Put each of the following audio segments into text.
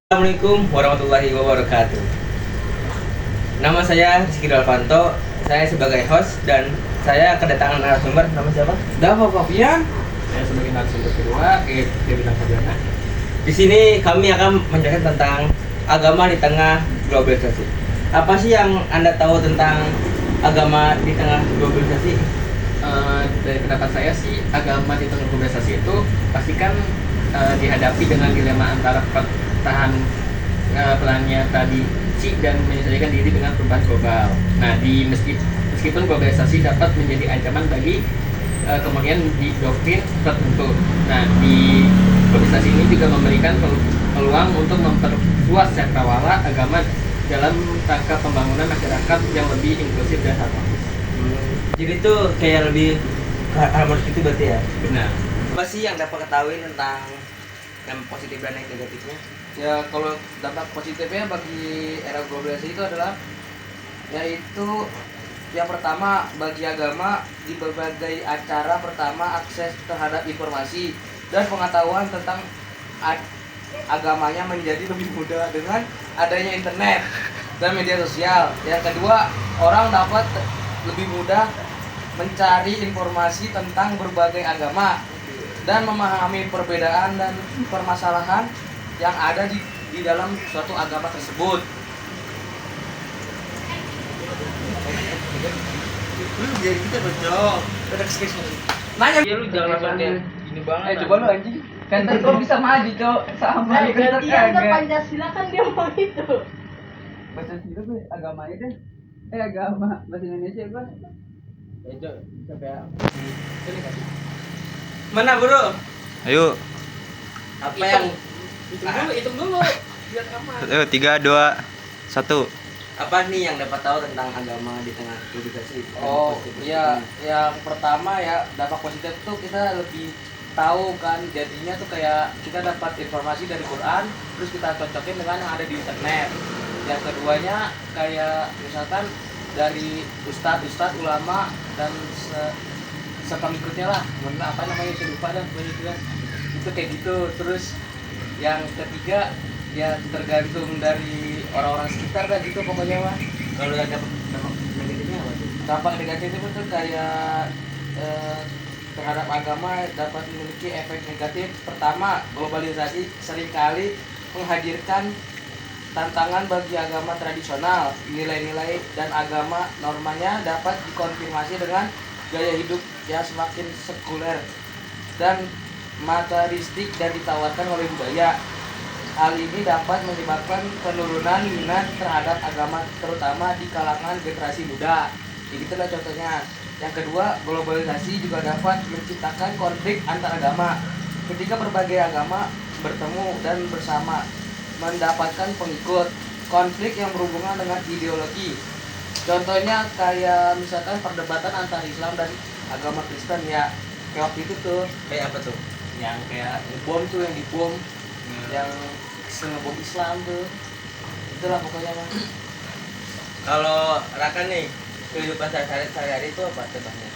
Assalamualaikum warahmatullahi wabarakatuh. Nama saya Rizky Dalvanto. Saya sebagai host dan saya kedatangan narasumber. Nama siapa? Dava Fabian. Saya sebagai narasumber kedua, Kevin Fabiana. Di sini kami akan menjelaskan tentang agama di tengah globalisasi. Apa sih yang Anda tahu tentang agama di tengah globalisasi? Dari pendapat saya sih, agama di tengah globalisasi itu pastikan dihadapi dengan dilema antara pertahan perannya tradisi dan menyesuaikan diri dengan perubahan global. Nah, meskipun globalisasi dapat menjadi ancaman bagi kemudian di doktrin tertentu. Nah, di globalisasi ini juga memberikan peluang untuk memperluas cakrawala agama dalam rangka pembangunan masyarakat yang lebih inklusif dan harmonis. Jadi itu kayak lebih harmonis gitu berarti ya? Benar. Apa sih yang dapat ketahui tentang yang positif dan yang negatifnya? Ya, kalau dampak positifnya bagi era globalisasi itu adalah yaitu yang pertama, bagi agama di berbagai acara, pertama akses terhadap informasi dan pengetahuan tentang agamanya menjadi lebih mudah dengan adanya internet dan media sosial. Yang kedua, orang dapat lebih mudah mencari informasi tentang berbagai agama dan memahami perbedaan dan permasalahan yang ada di dalam suatu agama tersebut. Jadi kita bocok. Nanya, Ya lu jangan langsung kayak gini banget. coba lu anjing. Kan kok bisa maju, Cok? Sama Berarti yang ke Pancasila kan dia mau itu. Bahasa Sunda tuh agamanya deh. Agama bahasa Indonesia gua. Itu sampai ini kan. Mana bro? Ayo, Apa yang Hitung dulu biar aman. ayo 3, 2, 1. apa nih yang dapat tahu tentang agama di tengah globalisasi? Oh iya, yang pertama ya dampak positif tuh kita lebih tahu kan, jadinya tuh kayak kita dapat informasi dari Quran, terus kita cocokin dengan yang ada di internet. Yang keduanya kayak misalkan dari ustadz, ulama dan sepengikutnya lah, apa namanya saya lupa dah, itu kayak gitu. Terus yang ketiga ya tergantung dari orang-orang sekitar dah gitu pokoknya mah. Kalau yang dapat dampak negatifnya apa tuh? Dampak negatif itu tuh kayak terhadap agama dapat memiliki efek negatif. Pertama, globalisasi seringkali menghadirkan tantangan bagi agama tradisional. Nilai-nilai dan agama normanya dapat dikonfirmasi dengan gaya hidup yang semakin sekuler dan materialistik dan ditawarkan oleh budaya. Hal ini dapat menyebabkan penurunan minat terhadap agama terutama di kalangan generasi muda. Begitulah contohnya. Yang kedua, globalisasi juga dapat menciptakan konflik antar agama. Ketika berbagai agama bertemu dan bersama mendapatkan pengikut, konflik yang berhubungan dengan ideologi. Contohnya kayak misalkan perdebatan antara Islam dan agama Kristen ya. Kayak waktu itu tuh, Kayak apa tuh? yang kayak ngebom tuh, yang dibom, yang ngebom Islam tuh. Itulah pokoknya mah. Kalau Raka nih, kehidupan sehari-hari itu apa contohnya?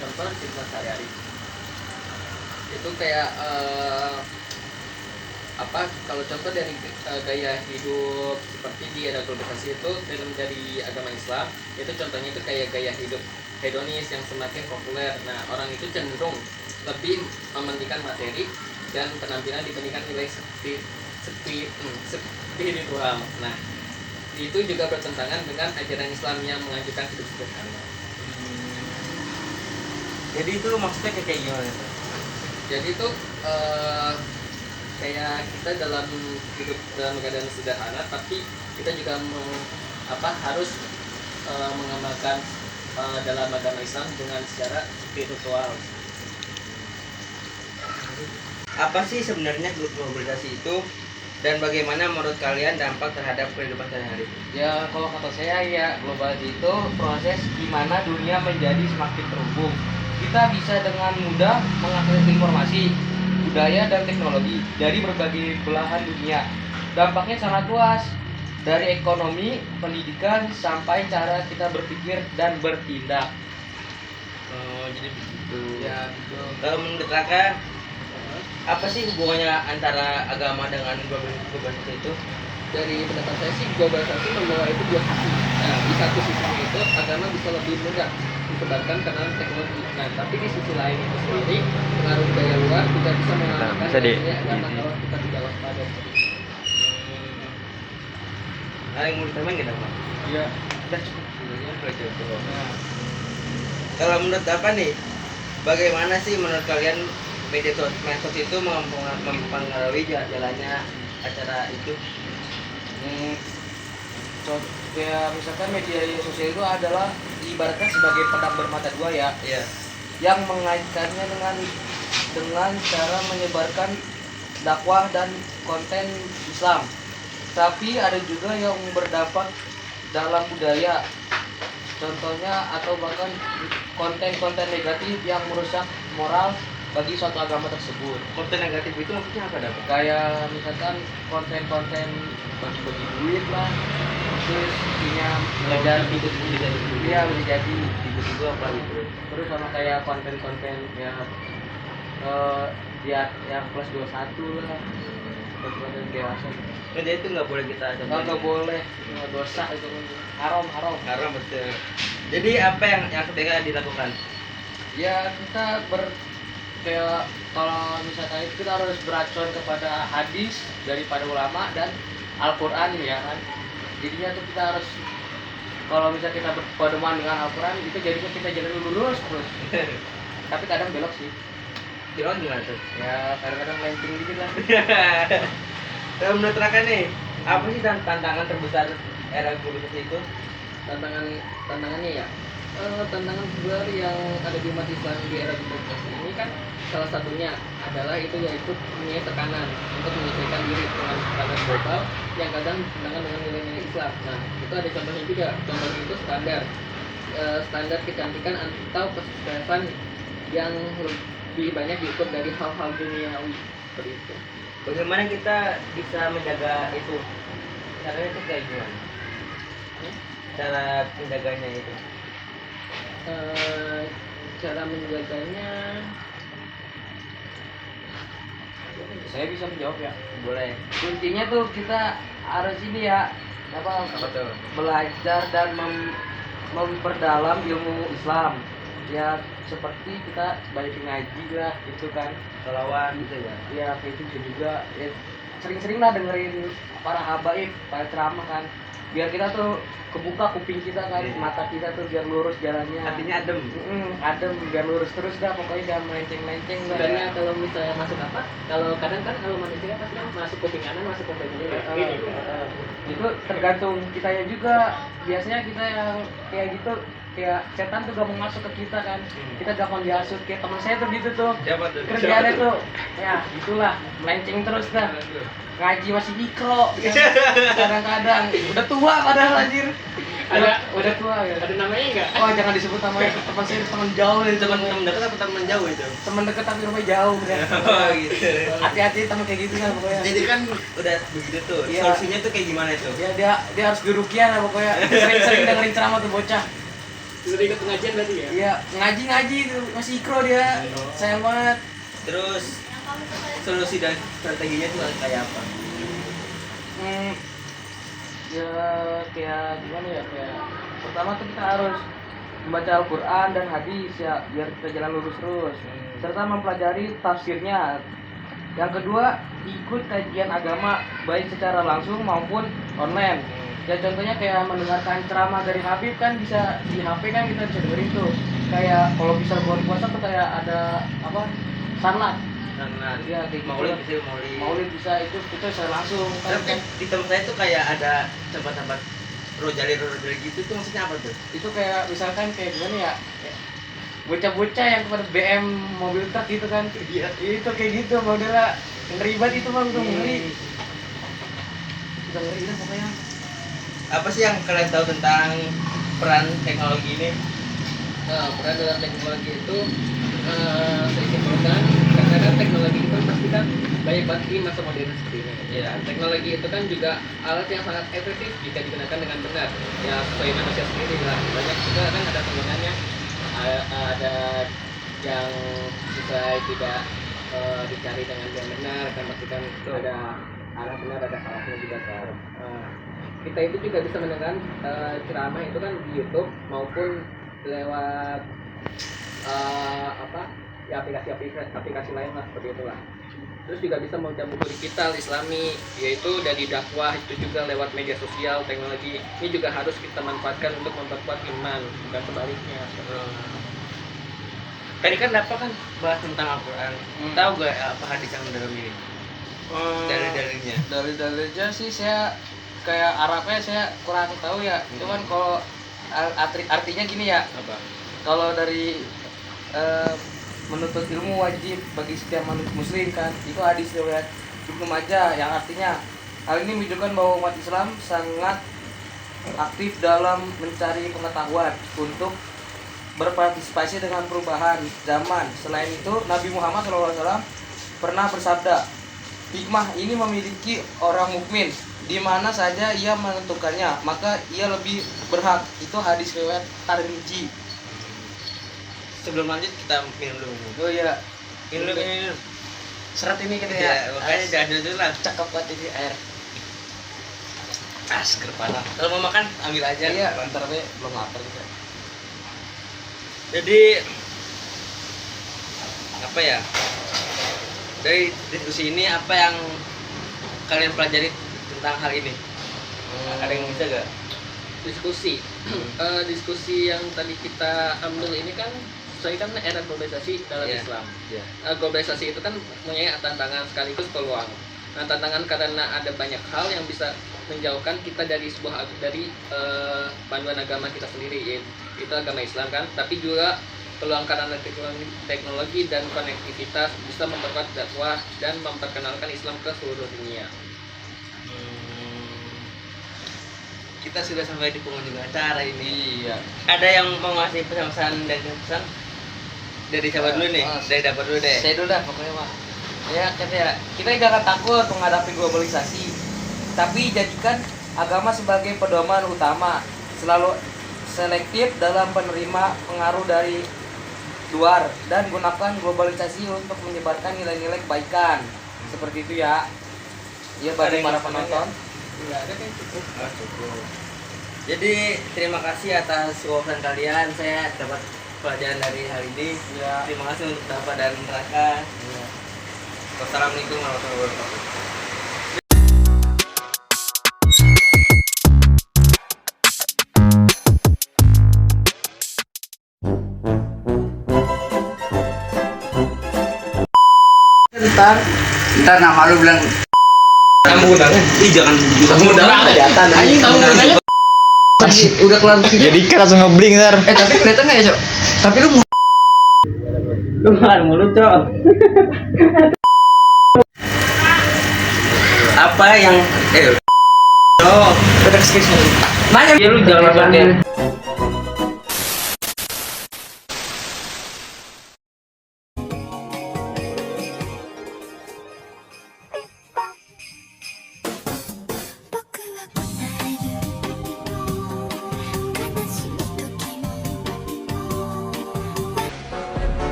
Contoh kehidupan sehari-hari itu kayak kalau contoh dari gaya hidup seperti di era globalisasi itu dalam menjadi agama Islam, itu contohnya itu kayak gaya hidup hedonis yang semakin populer. Nah, orang itu cenderung lebih mementingkan materi dan penampilan dibandingkan nilai spiritual. Nah, itu juga bertentangan dengan ajaran Islam yang menganjurkan hidup sederhana. Jadi itu maksudnya kayak gimana? Jadi itu kayak kita dalam hidup dalam keadaan sederhana, tapi kita juga harus mengamalkan dalam agama Islam dengan secara spiritual. Apa sih sebenarnya globalisasi itu dan bagaimana menurut kalian dampak terhadap kehidupan sehari-hari? Ya kalau kata saya ya, globalisasi itu proses di mana dunia menjadi semakin terhubung. Kita bisa dengan mudah mengakses informasi, budaya dan teknologi dari berbagai belahan dunia. Dampaknya sangat luas, dari ekonomi, pendidikan sampai cara kita berpikir dan bertindak. Oh, jadi begitu. Ya gitu. Kalau menurut Raka, apa sih hubungannya antara agama dengan globalisasi itu? Dari pendapat saya sih globalisasi membawa itu dua sisi. Nah, di satu sisi itu agama bisa lebih mudah disebarkan karena teknologi. Nah, tapi di sisi lain itu sendiri pengaruh budaya luar juga bisa mengalahkan bisa di- agama kalau kita tidak waspada. Ada yang mau ditambahin nggak Pak? Iya. Udah cukup. Udah cukup. Nah, kalau menurut apa nih? Bagaimana sih menurut kalian medsos itu mempengaruhi jalannya acara itu? Kayak misalkan media sosial itu adalah diibaratkan sebagai pedang bermata dua ya, Iya. yang mengaitkannya dengan cara menyebarkan dakwah dan konten Islam. Tapi ada juga yang berdampak dalam budaya. Contohnya atau bahkan konten-konten negatif yang merusak moral bagi suatu agama tersebut. Konten negatif itu maksudnya apa Pak? Kayak misalkan konten-konten bagi-bagi duit lah, terus intinya belajar bisa dia bisa jadi. itu apa gitu? Terus sama kayak konten-konten dia yang plus 21 lah, konten dewasa. Jadi itu nggak boleh kita Nggak boleh, dosa itu haram. Karena betul. Jadi apa yang sebaiknya dilakukan? Ya kita kayak kalau misalkan itu kita harus beracuan kepada hadis daripada ulama dan Al-Quran ya kan. Jadinya tuh kita harus kalau misalnya kita berpedoman dengan Al-Quran itu jadinya kita jalan lurus terus. Tapi kadang belok sih. Kira gimana tuh? Ya kadang-kadang lenceng dikit lah. Kalau menurut Raka nih, apa sih tantangan terbesar era globalisasi itu? Tantangannya ya, tantangan besar yang ada di umat Islam di era globalisasi ini kan salah satunya adalah itu yaitu punya tekanan untuk menyesuaikan diri dengan tekanan global yang kadang bertentangan dengan nilai-nilai Islam. Nah, itu ada contohnya juga. Contohnya itu standar kecantikan atau kesuksesan yang lebih banyak diukur dari hal-hal duniawi seperti itu. Bagaimana kita bisa menjaga itu? Caranya itu kayak gimana? Cara menjaganya itu? Cara menjaganya Saya bisa menjawab ya. Boleh. Kuncinya tuh kita harus ini ya Apa tuh? belajar dan memperdalam ilmu Islam. Ya seperti kita balik ngaji lah gitu kan. Sholawat gitu ya? Ya kayak gitu juga ya, sering-sering lah dengerin para habaib, para ceramah kan, biar kita tuh kebuka kuping kita kan, Iya. mata kita tuh biar lurus jalannya, Hatinya adem. adem, biar lurus terus dah, pokoknya jangan melenceng-lenceng lah Sebenarnya ya. kalau misalnya masuk apa? Kalau kadang kan kalau manusia pasti kan masuk kuping kanan, masuk kuping kiri. Itu tergantung kitanya juga. Biasanya kita yang kayak gitu, kayak setan tuh gak mau masuk ke kita kan, kita gampang dihasut. Kayak teman saya tuh gitu tuh, Siapa tuh? kerjaannya tuh ya gitulah, melenceng terus dah, ngaji masih mikro kadang-kadang udah tua padahal anjir. Udah tua ya. Ada namanya enggak? Oh jangan disebut namanya, teman saya teman jauh nih, Teman dekat apa teman jauh itu? teman dekat tapi rumahnya jauh ya. Oh gitu. Hati-hati teman kayak gitu kan pokoknya. Jadi kan udah begitu tuh. Iya. Solusinya tuh kayak gimana itu? Dia harus dirukiah lah pokoknya. Sering-sering dengerin ceramah tuh bocah. Sudah ikut pengajian berarti ya? Iya, ngaji tuh masih ikro dia. Sayang banget. Terus solusi dan strateginya tuh kayak apa? Ya kayak gimana ya, kayak pertama tuh kita harus membaca Al-Quran dan hadis ya, biar kita jalan lurus terus, serta mempelajari tafsirnya. Yang kedua, ikut kajian agama baik secara langsung maupun online. Ya contohnya kayak mendengarkan ceramah dari Habib kan, bisa di HP kan kita bisa dengerin tuh. Kayak kalau bisa bulan puasa tuh kayak ada apa, sanlat. Karena Iya, kayak gitu. Maulid bisa, itu kita bisa langsung kan. Tapi di tempat saya tuh kayak ada tempat-tempat rojali gitu tuh, maksudnya apa tuh? Itu kayak misalkan kayak gimana ya, kayak bocah-bocah yang kepada BM mobil truk gitu kan. Iya. Itu kayak gitu modelnya, ngeri banget itu bang, tuh ngeri. Udah ngeri lah pokoknya. Apa sih yang kalian tahu tentang peran teknologi ini? Peran dalam teknologi itu saya simpulkan karena kan teknologi itu pasti kan banyak banget di masa modern seperti ini. Ya, teknologi itu kan juga alat yang sangat efektif jika digunakan dengan benar. Ya, sesuai manusia sendiri lah. Banyak juga kan ada penggunanya, ada yang sesuai tidak dicari dengan yang benar, kan pastikan ada arah benar, ada salahnya juga kan. Kita itu juga bisa mendengar ceramah itu kan di YouTube maupun lewat ya aplikasi lain lah, seperti itulah. Terus juga bisa membaca buku digital Islami, yaitu dari dakwah, itu juga lewat media sosial, teknologi. Ini juga harus kita manfaatkan untuk memperkuat iman, bukan sebaliknya. Tadi kan dapat kan bahas tentang Al-Quran. Tahu gak apa hadis yang dalam ini? Dalil-dalilnya. Dalil-dalilnya sih saya kayak Arabnya saya kurang tahu ya. Cuman kalau artinya gini ya. Apa? Kalau dari menuntut ilmu wajib bagi setiap manusia muslim kan, itu hadis riwayat Ibnu Majah yang artinya hal ini menunjukkan bahwa umat Islam sangat aktif dalam mencari pengetahuan untuk berpartisipasi dengan perubahan zaman. Selain itu Nabi Muhammad SAW pernah bersabda, hikmah ini memiliki orang mukmin di mana saja ia menentukannya, maka ia lebih berhak. Itu hadis riwayat Tirmidzi. Sebelum lanjut kita minum dulu. Oh iya, Minum. serat ini kita Ya, makanya jangan dulu lah. cakep banget ini air. Seger parah. Kalau mau makan ambil aja. Iya, bentar be, belum lapar juga. Jadi apa ya? Dari diskusi ini apa yang kalian pelajari tentang hal ini? Ada yang bisa gak? Diskusi. Diskusi yang tadi kita ambil ini kan sesuai kan era globalisasi dalam Iya. Islam. Iya. Globalisasi itu kan punya tantangan sekaligus peluang. Nah, tantangan karena ada banyak hal yang bisa menjauhkan kita dari panduan agama kita sendiri, itu agama Islam kan, tapi juga peluang karena teknologi dan konektivitas bisa memperkuat dakwah dan memperkenalkan Islam ke seluruh dunia. Kita sudah sampai di penghujung acara ini. Iya. Ada yang mau ngasih pesan-pesan dan pesan dari siapa dulu nih? Dari dapat dulu deh. Saya dulu dah pokoknya Pak. Ya kita jangan takut menghadapi globalisasi, tapi jadikan agama sebagai pedoman utama. Selalu selektif dalam penerima pengaruh dari luar dan gunakan globalisasi untuk menyebarkan nilai-nilai kebaikan. Seperti itu ya. Ya bagi para penonton. Enggak ada kan cukup. Cukup. Jadi terima kasih atas wawasan kalian. Saya dapat pelajaran dari hal ini. Ya. Terima kasih untuk Dafa dan Raka. Wassalamualaikum warahmatullahi wabarakatuh. Ntar nama lu bilang Kamu undangan? Ih jangan Kamu undangan kelihatan. Anjing kamu undangan. udah kelar sih. Jadi kan langsung ngebling ntar. Tapi kelihatan nggak ya Cok? Tapi lu Lu makan mulut, Cok. Apa yang Cok, nanya ya lu jangan